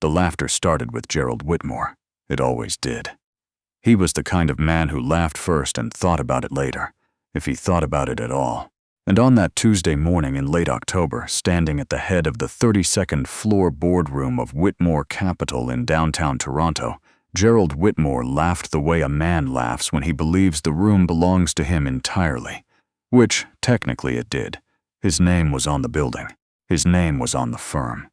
The laughter started with Gerald Whitmore. It always did. He was the kind of man who laughed first and thought about it later, if he thought about it at all. And on that Tuesday morning in late October, standing at the head of the 32nd floor boardroom of Whitmore Capital in downtown Toronto, Gerald Whitmore laughed the way a man laughs when he believes the room belongs to him entirely, which, technically, it did. His name was on the building. His name was on the firm.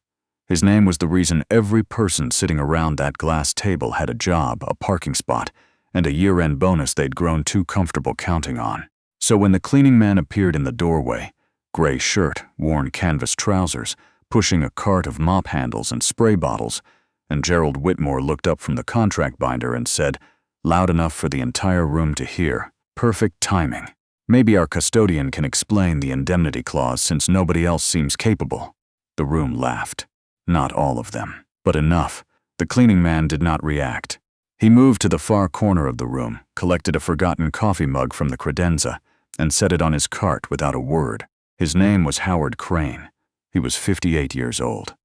His name was the reason every person sitting around that glass table had a job, a parking spot, and a year-end bonus they'd grown too comfortable counting on. So when the cleaning man appeared in the doorway, gray shirt, worn canvas trousers, pushing a cart of mop handles and spray bottles, and Gerald Whitmore looked up from the contract binder and said, loud enough for the entire room to hear, "Perfect timing. Maybe our custodian can explain the indemnity clause since nobody else seems capable." The room laughed. Not all of them, but enough. The cleaning man did not react. He moved to the far corner of the room, collected a forgotten coffee mug from the credenza, and set it on his cart without a word. His name was Howard Crane. He was 58 years old.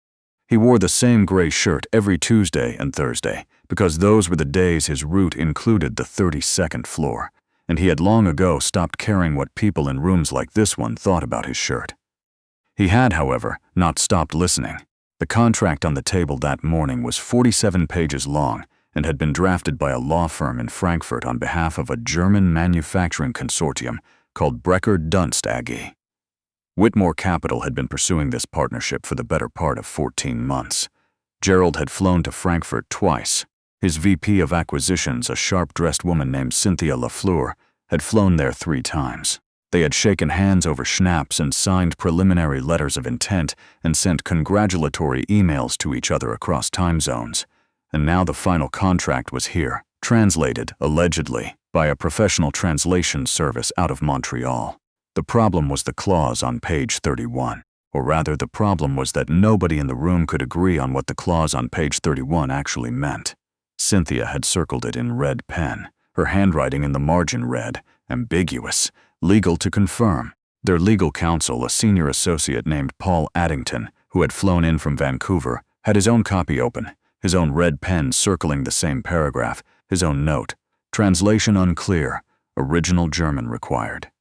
He wore the same gray shirt every Tuesday and Thursday, because those were the days his route included the 32nd floor, and he had long ago stopped caring what people in rooms like this one thought about his shirt. He had, however, not stopped listening. The contract on the table that morning was 47 pages long and had been drafted by a law firm in Frankfurt on behalf of a German manufacturing consortium called Brecher Dunst AG. Whitmore Capital had been pursuing this partnership for the better part of 14 months. Gerald had flown to Frankfurt twice. His VP of acquisitions, a sharp-dressed woman named Cynthia Lafleur, had flown there 3 times. They had shaken hands over schnapps and signed preliminary letters of intent and sent congratulatory emails to each other across time zones. And now the final contract was here, translated, allegedly, by a professional translation service out of Montreal. The problem was the clause on page 31. Or rather, the problem was that nobody in the room could agree on what the clause on page 31 actually meant. Cynthia had circled it in red pen, her handwriting in the margin read, ambiguous, legal to confirm. Their legal counsel, a senior associate named Paul Addington, who had flown in from Vancouver, had his own copy open, his own red pen circling the same paragraph, his own note. Translation unclear, original German required.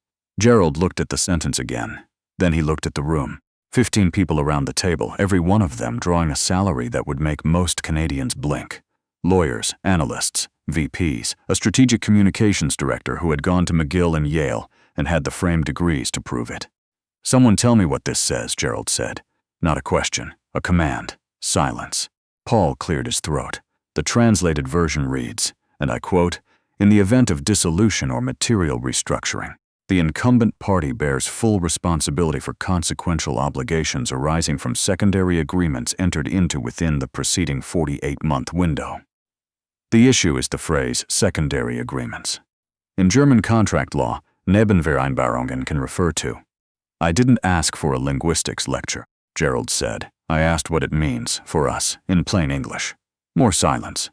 Gerald looked at the sentence again. Then he looked at the room. 15 people around the table, every one of them drawing a salary that would make most Canadians blink. Lawyers, analysts, VPs, a strategic communications director who had gone to McGill and Yale and had the framed degrees to prove it. "Someone tell me what this says," Gerald said. Not a question, a command. Silence. Paul cleared his throat. The translated version reads, and I quote, "In the event of dissolution or material restructuring, the incumbent party bears full responsibility for consequential obligations arising from secondary agreements entered into within the preceding 48-month window." The issue is the phrase secondary agreements. In German contract law, Nebenvereinbarungen can refer to. "I didn't ask for a linguistics lecture," Gerald said. "I asked what it means, for us, in plain English." More silence.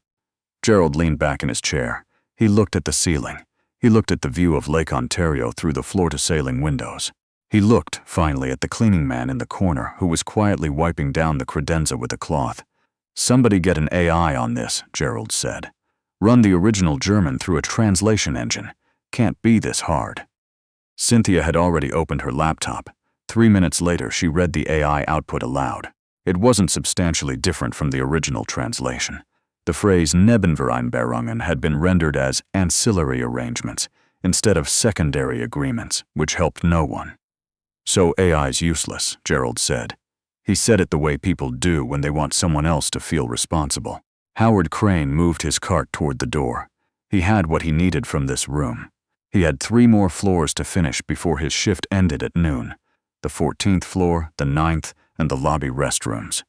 Gerald leaned back in his chair. He looked at the ceiling. He looked at the view of Lake Ontario through the floor-to-ceiling windows. He looked, finally, at the cleaning man in the corner who was quietly wiping down the credenza with a cloth. "Somebody get an AI on this," Gerald said. "Run the original German through a translation engine. Can't be this hard." Cynthia had already opened her laptop. 3 minutes later, she read the AI output aloud. It wasn't substantially different from the original translation. The phrase Nebenvereinbarungen had been rendered as ancillary arrangements instead of secondary agreements, which helped no one. "So AI's useless," Gerald said. He said it the way people do when they want someone else to feel responsible. Howard Crane moved his cart toward the door. He had what he needed from this room. He had 3 more floors to finish before his shift ended at noon. The 14th floor, the 9th, and the lobby restrooms.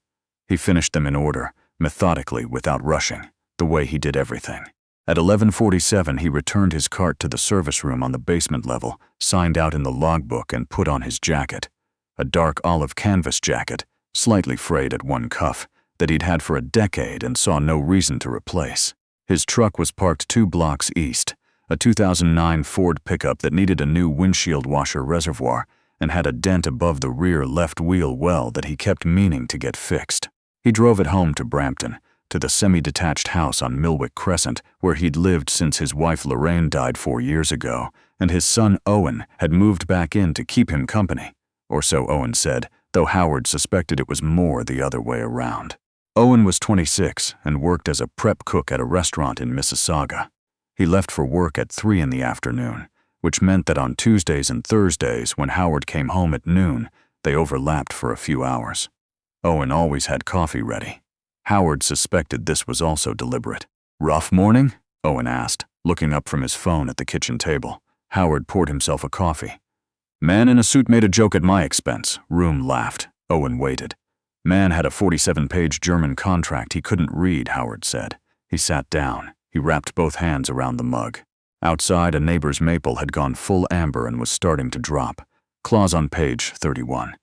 He finished them in order, methodically, without rushing, the way he did everything. At 11:47, he returned his cart to the service room on the basement level, signed out in the logbook, and put on his jacket. A dark olive canvas jacket, slightly frayed at one cuff, that he'd had for a decade and saw no reason to replace. His truck was parked 2 blocks east, a 2009 Ford pickup that needed a new windshield washer reservoir and had a dent above the rear left wheel well that he kept meaning to get fixed. He drove it home to Brampton, to the semi-detached house on Millwick Crescent where he'd lived since his wife Lorraine died 4 years ago, and his son Owen had moved back in to keep him company. Or so Owen said, though Howard suspected it was more the other way around. Owen was 26 and worked as a prep cook at a restaurant in Mississauga. He left for work at 3 in the afternoon, which meant that on Tuesdays and Thursdays when Howard came home at noon, they overlapped for a few hours. Owen always had coffee ready. Howard suspected this was also deliberate. "Rough morning?" Owen asked, looking up from his phone at the kitchen table. Howard poured himself a coffee. "Man in a suit made a joke at my expense." Room laughed. Owen waited. "Man had a 47-page German contract he couldn't read," Howard said. He sat down. He wrapped both hands around the mug. Outside, a neighbor's maple had gone full amber and was starting to drop. Clause on page 31.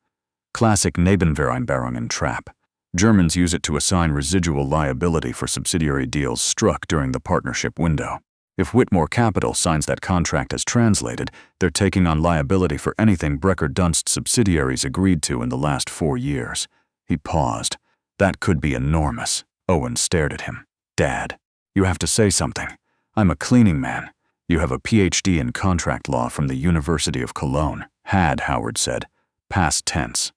Classic Nebenvereinbarungen trap. Germans use it to assign residual liability for subsidiary deals struck during the partnership window. If Whitmore Capital signs that contract as translated, they're taking on liability for anything Brecker-Dunst's subsidiaries agreed to in the last 4 years. He paused. That could be enormous. Owen stared at him. "Dad, you have to say something. I'm a cleaning man. You have a PhD in contract law from the University of Cologne." "Had," Howard said. Past tense.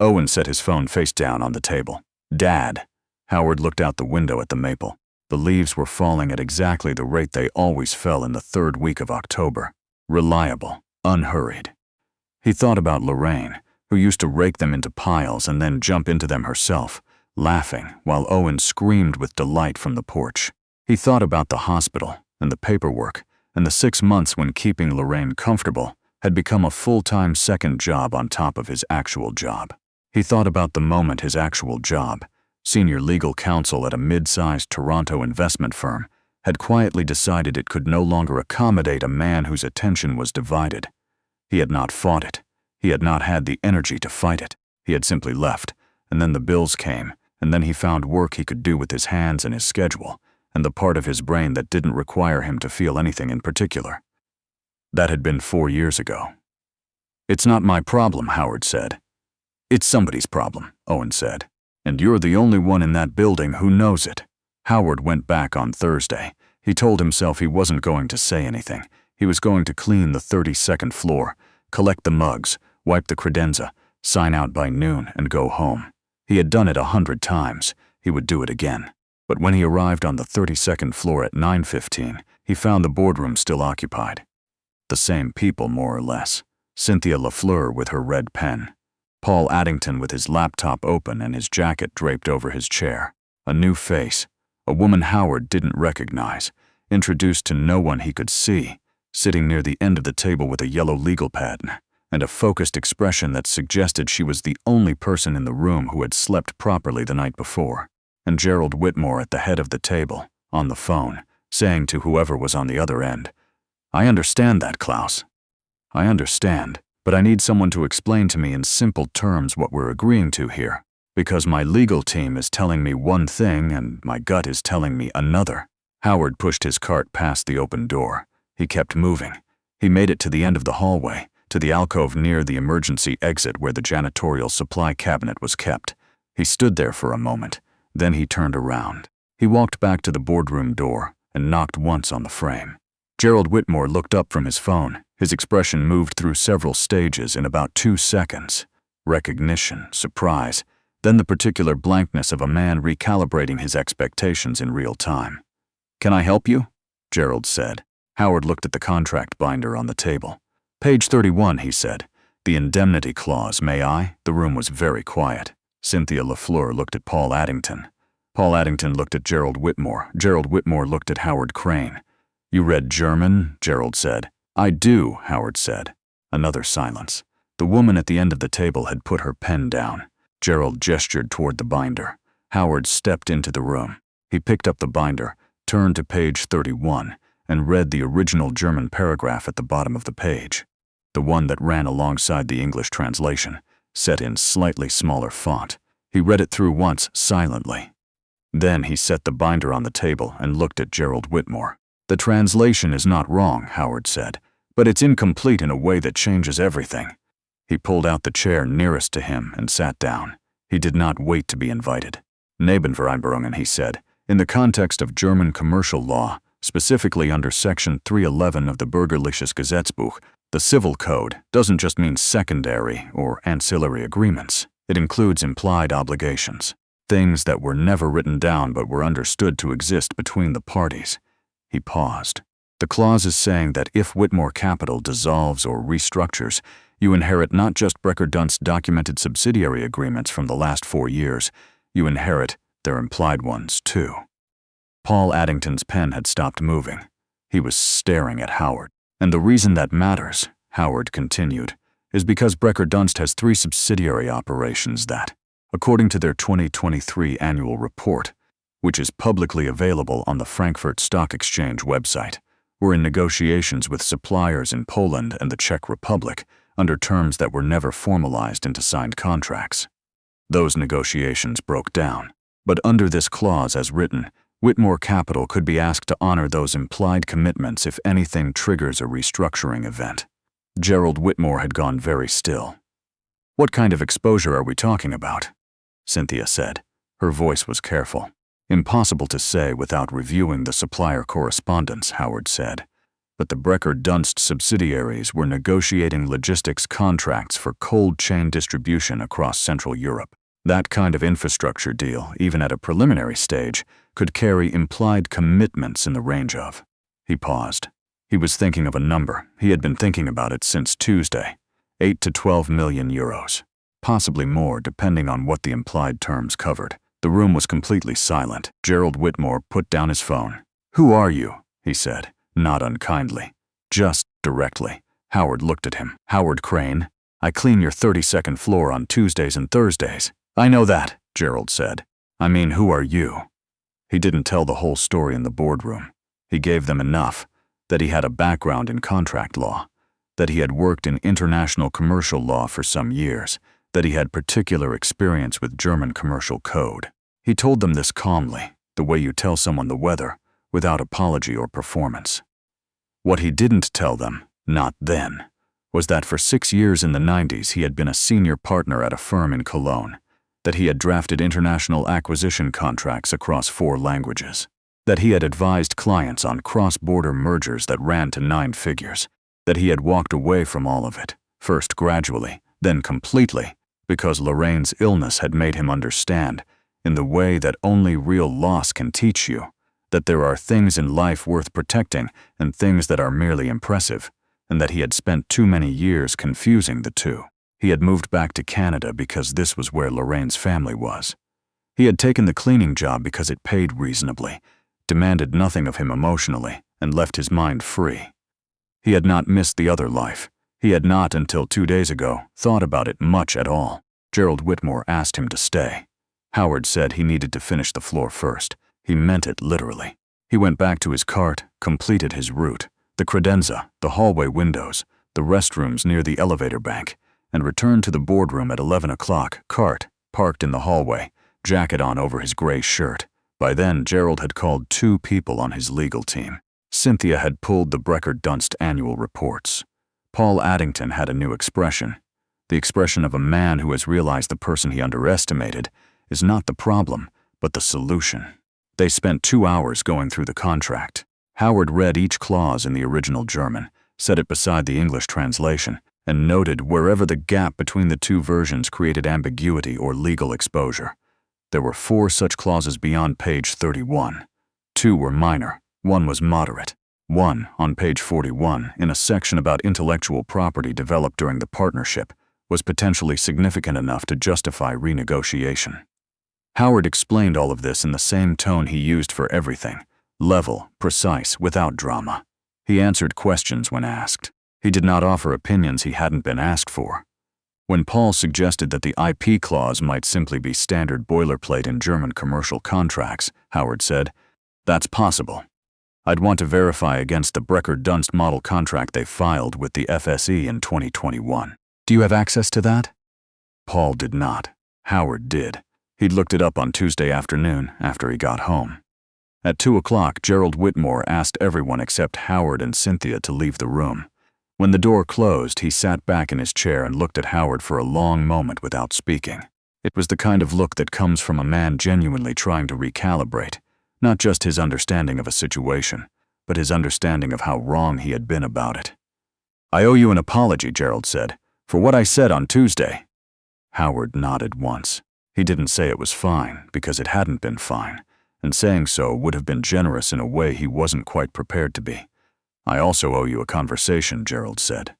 Owen set his phone face down on the table. "Dad." Howard looked out the window at the maple. The leaves were falling at exactly the rate they always fell in the 3rd week of October. Reliable, unhurried. He thought about Lorraine, who used to rake them into piles and then jump into them herself, laughing while Owen screamed with delight from the porch. He thought about the hospital and the paperwork and the 6 months when keeping Lorraine comfortable had become a full-time second job on top of his actual job. He thought about the moment his actual job, senior legal counsel at a mid-sized Toronto investment firm, had quietly decided it could no longer accommodate a man whose attention was divided. He had not fought it. He had not had the energy to fight it. He had simply left, and then the bills came, and then he found work he could do with his hands and his schedule, and the part of his brain that didn't require him to feel anything in particular. That had been 4 years ago. "It's not my problem," Howard said. "It's somebody's problem," Owen said. "And you're the only one in that building who knows it." Howard went back on Thursday. He told himself he wasn't going to say anything. He was going to clean the 32nd floor, collect the mugs, wipe the credenza, sign out by noon, and go home. He had done it 100 times. He would do it again. But when he arrived on the 32nd floor at 9:15, he found the boardroom still occupied. The same people, more or less. Cynthia Lafleur with her red pen. Paul Addington with his laptop open and his jacket draped over his chair. A new face. A woman Howard didn't recognize. Introduced to no one he could see. Sitting near the end of the table with a yellow legal pad and a focused expression that suggested she was the only person in the room who had slept properly the night before. And Gerald Whitmore at the head of the table, on the phone, saying to whoever was on the other end, "I understand that, Klaus. I understand, but I need someone to explain to me in simple terms what we're agreeing to here, because my legal team is telling me one thing and my gut is telling me another." Howard pushed his cart past the open door. He kept moving. He made it to the end of the hallway, to the alcove near the emergency exit where the janitorial supply cabinet was kept. He stood there for a moment. Then he turned around. He walked back to the boardroom door and knocked once on the frame. Gerald Whitmore looked up from his phone. His expression moved through several stages in about 2 seconds. Recognition, surprise, then the particular blankness of a man recalibrating his expectations in real time. "Can I help you?" Gerald said. Howard looked at the contract binder on the table. "Page 31, he said. "The indemnity clause, may I?" The room was very quiet. Cynthia Lafleur looked at Paul Addington. Paul Addington looked at Gerald Whitmore. Gerald Whitmore looked at Howard Crane. "You read German?" Gerald said. "I do," Howard said. Another silence. The woman at the end of the table had put her pen down. Gerald gestured toward the binder. Howard stepped into the room. He picked up the binder, turned to page 31, and read the original German paragraph at the bottom of the page. The one that ran alongside the English translation, set in slightly smaller font. He read it through once, silently. Then he set the binder on the table and looked at Gerald Whitmore. "The translation is not wrong," Howard said, "but it's incomplete in a way that changes everything." He pulled out the chair nearest to him and sat down. He did not wait to be invited. Nebenvereinbarungen, he said, in the context of German commercial law, specifically under Section 311 of the Bürgerliches Gesetzbuch, the Civil Code doesn't just mean secondary or ancillary agreements. It includes implied obligations, things that were never written down but were understood to exist between the parties. He paused. The clause is saying that if Whitmore Capital dissolves or restructures, you inherit not just Brecher-Dunst's documented subsidiary agreements from the last 4 years, you inherit their implied ones too. Paul Addington's pen had stopped moving. He was staring at Howard. And the reason that matters, Howard continued, is because Brecher-Dunst has 3 subsidiary operations that, according to their 2023 annual report, which is publicly available on the Frankfurt Stock Exchange website, were in negotiations with suppliers in Poland and the Czech Republic under terms that were never formalized into signed contracts. Those negotiations broke down, but under this clause as written, Whitmore Capital could be asked to honor those implied commitments if anything triggers a restructuring event. Gerald Whitmore had gone very still. "What kind of exposure are we talking about?" Cynthia said. Her voice was careful. "Impossible to say without reviewing the supplier correspondence," Howard said. But the Brecher-Dunst subsidiaries were negotiating logistics contracts for cold chain distribution across Central Europe. That kind of infrastructure deal, even at a preliminary stage, could carry implied commitments in the range of. He paused. He was thinking of a number. He had been thinking about it since Tuesday. 8 to 12 million euros. Possibly more, depending on what the implied terms covered. The room was completely silent. Gerald Whitmore put down his phone. "Who are you?" he said, not unkindly. Just directly. Howard looked at him. "Howard Crane. I clean your 32nd floor on Tuesdays and Thursdays." "I know that," Gerald said. "I mean, who are you?" He didn't tell the whole story in the boardroom. He gave them enough, that he had a background in contract law, that he had worked in international commercial law for some years, that he had particular experience with German commercial code. He told them this calmly, the way you tell someone the weather, without apology or performance. What he didn't tell them, not then, was that for 6 years in the 90s he had been a senior partner at a firm in Cologne, that he had drafted international acquisition contracts across 4 languages, that he had advised clients on cross-border mergers that ran to 9 figures, that he had walked away from all of it, first gradually, then completely, because Lorraine's illness had made him understand, in the way that only real loss can teach you, that there are things in life worth protecting and things that are merely impressive, and that he had spent too many years confusing the two. He had moved back to Canada because this was where Lorraine's family was. He had taken the cleaning job because it paid reasonably, demanded nothing of him emotionally, and left his mind free. He had not missed the other life. He had not, until 2 days ago, thought about it much at all. Gerald Whitmore asked him to stay. Howard said he needed to finish the floor first. He meant it literally. He went back to his cart, completed his route, the credenza, the hallway windows, the restrooms near the elevator bank, and returned to the boardroom at 11 o'clock, cart parked in the hallway, jacket on over his gray shirt. By then, Gerald had called 2 people on his legal team. Cynthia had pulled the Brecher-Dunst annual reports. Paul Addington had a new expression. The expression of a man who has realized the person he underestimated is not the problem, but the solution. They spent 2 hours going through the contract. Howard read each clause in the original German, set it beside the English translation, and noted wherever the gap between the 2 versions created ambiguity or legal exposure. There were 4 such clauses beyond page 31. 2 were minor, 1 was moderate. 1, on page 41, in a section about intellectual property developed during the partnership, was potentially significant enough to justify renegotiation. Howard explained all of this in the same tone he used for everything, level, precise, without drama. He answered questions when asked. He did not offer opinions he hadn't been asked for. When Paul suggested that the IP clause might simply be standard boilerplate in German commercial contracts, Howard said, "That's possible. I'd want to verify against the Brecher-Dunst model contract they filed with the FSE in 2021. Do you have access to that?" Paul did not. Howard did. He'd looked it up on Tuesday afternoon after he got home. At 2 o'clock, Gerald Whitmore asked everyone except Howard and Cynthia to leave the room. When the door closed, he sat back in his chair and looked at Howard for a long moment without speaking. It was the kind of look that comes from a man genuinely trying to recalibrate, not just his understanding of a situation, but his understanding of how wrong he had been about it. "I owe you an apology," Gerald said, "for what I said on Tuesday." Howard nodded once. He didn't say it was fine, because it hadn't been fine, and saying so would have been generous in a way he wasn't quite prepared to be. "I also owe you a conversation," Gerald said.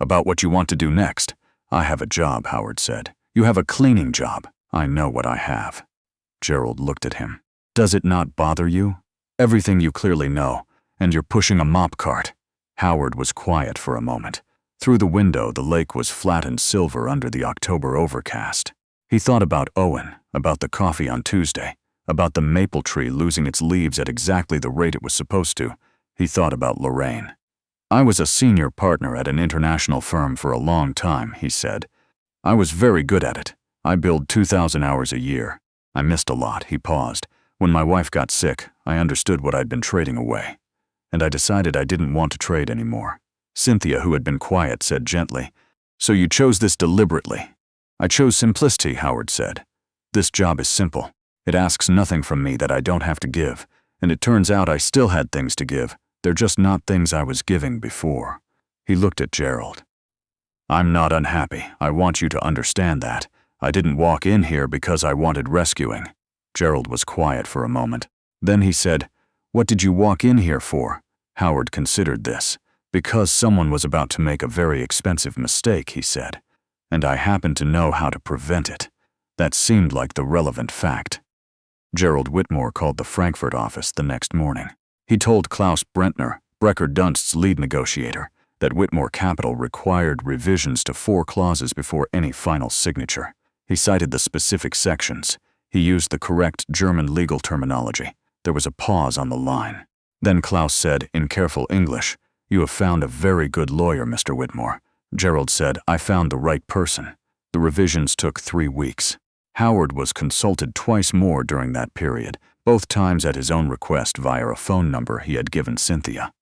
"About what you want to do next." "I have a job," Howard said. "You have a cleaning job." "I know what I have." Gerald looked at him. "Does it not bother you? Everything you clearly know, and you're pushing a mop cart." Howard was quiet for a moment. Through the window, the lake was flat and silver under the October overcast. He thought about Owen, about the coffee on Tuesday, about the maple tree losing its leaves at exactly the rate it was supposed to. He thought about Lorraine. "I was a senior partner at an international firm for a long time," he said. "I was very good at it. I billed 2,000 hours a year. I missed a lot." He paused. "When my wife got sick, I understood what I'd been trading away. And I decided I didn't want to trade anymore." Cynthia, who had been quiet, said gently, "So you chose this deliberately?" "I chose simplicity," Howard said. "This job is simple. It asks nothing from me that I don't have to give, and it turns out I still had things to give. They're just not things I was giving before." He looked at Gerald. "I'm not unhappy. I want you to understand that. I didn't walk in here because I wanted rescuing." Gerald was quiet for a moment. Then he said, "What did you walk in here for?" Howard considered this. "Because someone was about to make a very expensive mistake," he said. "And I happen to know how to prevent it." That seemed like the relevant fact. Gerald Whitmore called the Frankfurt office the next morning. He told Klaus Brentner, Brecker Dunst's lead negotiator, that Whitmore Capital required revisions to 4 clauses before any final signature. He cited the specific sections. He used the correct German legal terminology. There was a pause on the line. Then Klaus said, in careful English, "You have found a very good lawyer, Mr. Whitmore." Gerald said, "I found the right person." The revisions took 3 weeks. Howard was consulted twice more during that period, both times at his own request via a phone number he had given Cynthia.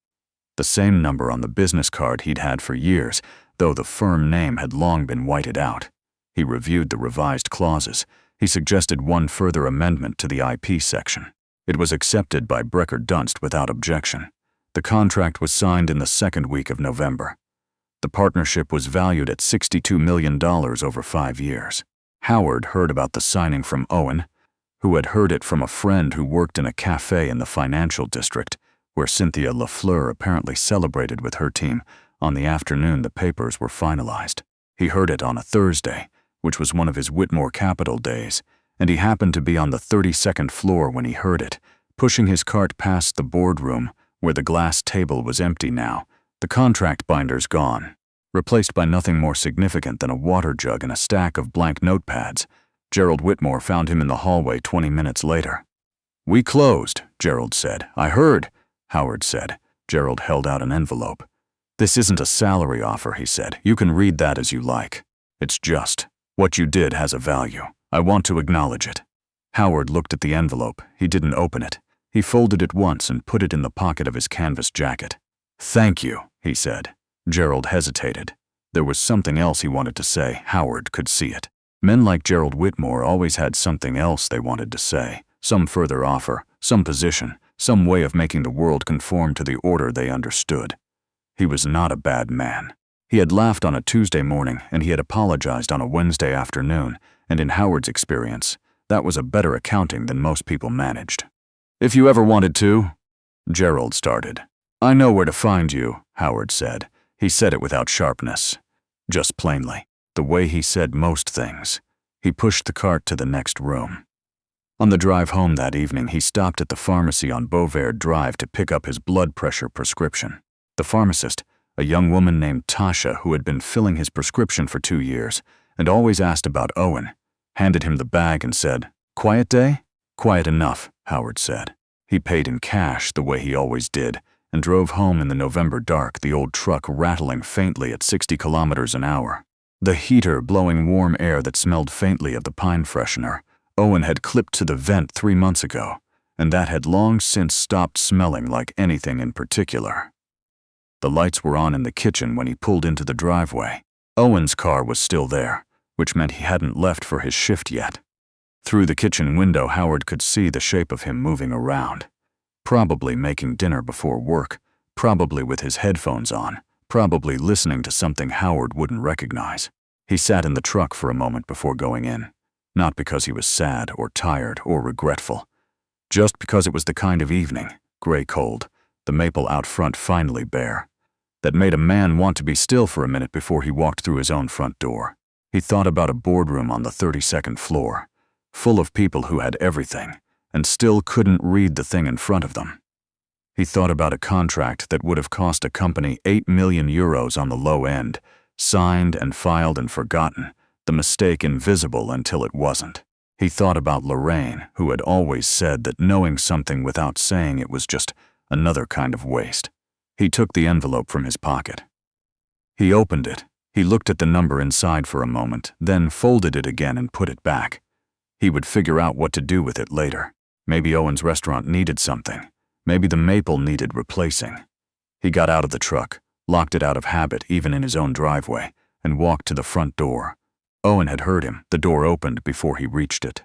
The same number on the business card he'd had for years, though the firm name had long been whited out. He reviewed the revised clauses. He suggested one further amendment to the IP section. It was accepted by Brecker Dunst without objection. The contract was signed in the second week of November. The partnership was valued at $62 million over 5 years. Howard heard about the signing from Owen, who had heard it from a friend who worked in a cafe in the financial district, where Cynthia Lafleur apparently celebrated with her team on the afternoon the papers were finalized. He heard it on a Thursday, which was one of his Whitmore Capital days, and he happened to be on the 32nd floor when he heard it, pushing his cart past the boardroom, where the glass table was empty now, the contract binders gone, replaced by nothing more significant than a water jug and a stack of blank notepads. Gerald Whitmore found him in the hallway 20 minutes later. "We closed," Gerald said. "I heard," Howard said. Gerald held out an envelope. "This isn't a salary offer," he said. "You can read that as you like. It's just, what you did has a value. I want to acknowledge it." Howard looked at the envelope. He didn't open it. He folded it once and put it in the pocket of his canvas jacket. "Thank you," he said. Gerald hesitated. There was something else he wanted to say. Howard could see it. Men like Gerald Whitmore always had something else they wanted to say, some further offer, some position, some way of making the world conform to the order they understood. He was not a bad man. He had laughed on a Tuesday morning and he had apologized on a Wednesday afternoon, and in Howard's experience, that was a better accounting than most people managed. "If you ever wanted to," Gerald started. "I know where to find you," Howard said. He said it without sharpness, just plainly, the way he said most things. He pushed the cart to the next room. On the drive home that evening, he stopped at the pharmacy on Beauvert Drive to pick up his blood pressure prescription. The pharmacist, a young woman named Tasha who had been filling his prescription for 2 years and always asked about Owen, handed him the bag and said, "Quiet day?" "Quiet enough," Howard said. He paid in cash the way he always did and drove home in the November dark, the old truck rattling faintly at 60 kilometers an hour. The heater blowing warm air that smelled faintly of the pine freshener Owen had clipped to the vent 3 months ago, and that had long since stopped smelling like anything in particular. The lights were on in the kitchen when he pulled into the driveway. Owen's car was still there, which meant he hadn't left for his shift yet. Through the kitchen window, Howard could see the shape of him moving around. Probably making dinner before work, probably with his headphones on, probably listening to something Howard wouldn't recognize. He sat in the truck for a moment before going in, not because he was sad or tired or regretful, just because it was the kind of evening, gray cold, the maple out front finally bare, that made a man want to be still for a minute before he walked through his own front door. He thought about a boardroom on the 32nd floor, full of people who had everything and still couldn't read the thing in front of them. He thought about a contract that would have cost a company 8 million euros on the low end, signed and filed and forgotten, the mistake invisible until it wasn't. He thought about Lorraine, who had always said that knowing something without saying it was just another kind of waste. He took the envelope from his pocket. He opened it. He looked at the number inside for a moment, then folded it again and put it back. He would figure out what to do with it later. Maybe Owen's restaurant needed something. Maybe the maple needed replacing. He got out of the truck, locked it out of habit even in his own driveway, and walked to the front door. Owen had heard him. The door opened before he reached it.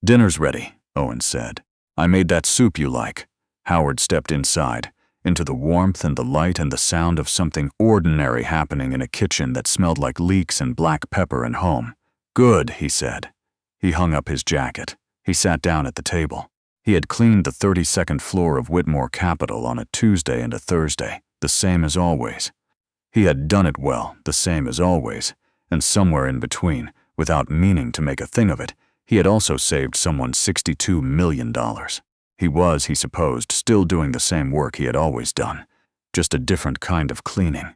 "Dinner's ready," Owen said. "I made that soup you like." Howard stepped inside, into the warmth and the light and the sound of something ordinary happening in a kitchen that smelled like leeks and black pepper and home. "Good," he said. He hung up his jacket. He sat down at the table. He had cleaned the 32nd floor of Whitmore Capitol on a Tuesday and a Thursday, the same as always. He had done it well, the same as always, and somewhere in between, without meaning to make a thing of it, he had also saved someone $62 million. He was, he supposed, still doing the same work he had always done, just a different kind of cleaning.